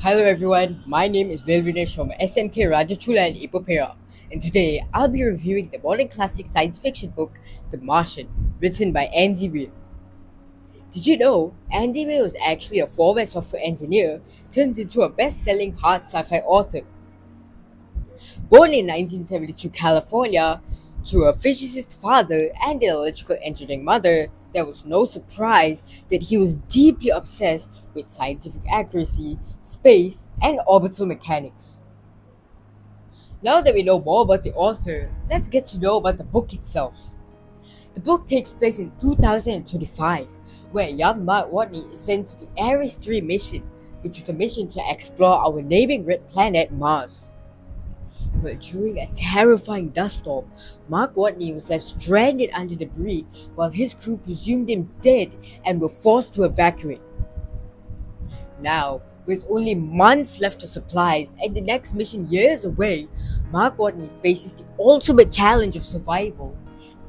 Hello everyone, my name is VELVINESH from SMK Raja CHULAN Ipopera, and today I'll be reviewing the modern classic science fiction book The Martian, written by Andy Weir. Did you know Andy Weir was actually a former software engineer turned into a best-selling hard sci-fi author? Born in 1972 California to a physicist father and an electrical engineering mother, there was no surprise that he was deeply obsessed with scientific accuracy, space, and orbital mechanics. Now that we know more about the author, let's get to know about the book itself. The book takes place in 2025, where young Mark Watney is sent to the Ares 3 mission, which is a mission to explore our neighboring red planet Mars. But during a terrifying dust storm, Mark Watney was left stranded under debris while his crew presumed him dead and were forced to evacuate. Now, with only months left of supplies and the next mission years away, Mark Watney faces the ultimate challenge of survival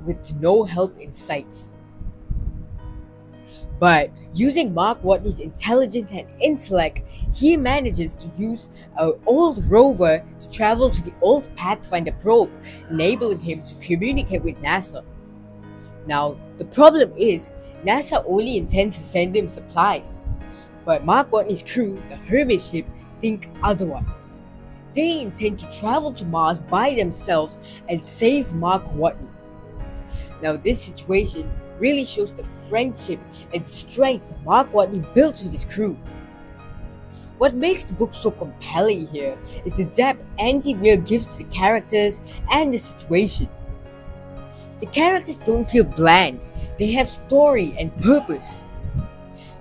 with no help in sight. But using Mark Watney's intelligence and intellect, he manages to use an old rover to travel to the old Pathfinder probe, enabling him to communicate with NASA. Now, the problem is, NASA only intends to send him supplies, but Mark Watney's crew, the Hermes ship, think otherwise. They intend to travel to Mars by themselves and save Mark Watney. Now, this situation really shows the friendship and strength Mark Watney built with his crew. What makes the book so compelling here is the depth Andy Weir gives to the characters and the situation. The characters don't feel bland, they have story and purpose.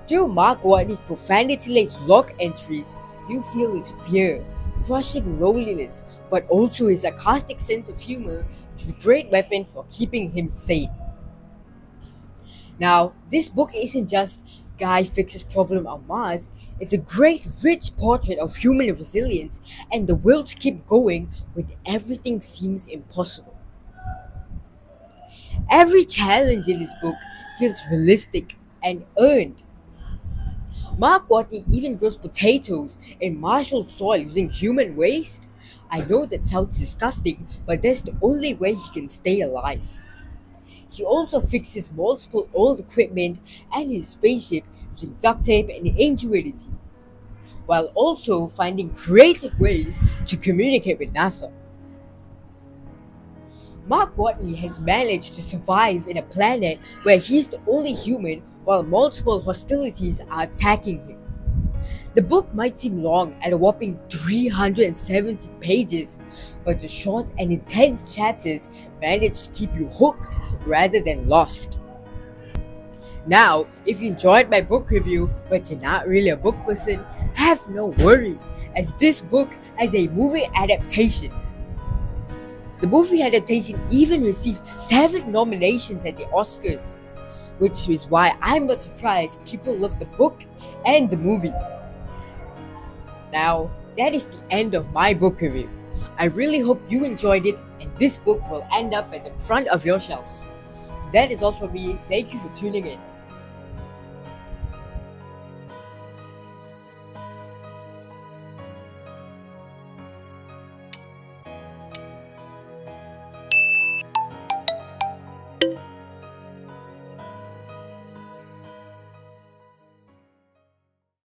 Through Mark Watney's profanity-laced log entries, you feel his fear, crushing loneliness, but also his sarcastic sense of humor, which is a great weapon for keeping him sane. Now, this book isn't just guy fixes problem on Mars, it's a great rich portrait of human resilience and the will to keep going when everything seems impossible. Every challenge in this book feels realistic and earned. Mark Watney even grows potatoes in Martian soil using human waste. I know that sounds disgusting, but that's the only way he can stay alive. He also fixes multiple old equipment and his spaceship using duct tape and ingenuity, while also finding creative ways to communicate with NASA. Mark Watney has managed to survive in a planet where he's the only human while multiple hostilities are attacking him. The book might seem long at a whopping 370 pages, but the short and intense chapters manage to keep you hooked rather than lost. Now, if you enjoyed my book review but you're not really a book person, have no worries, as this book has a movie adaptation. The movie adaptation even received 7 nominations at the Oscars, which is why I'm not surprised people love the book and the movie. Now, that is the end of my book review. I really hope you enjoyed it and this book will end up at the front of your shelves. That is all from me. Thank you for tuning in.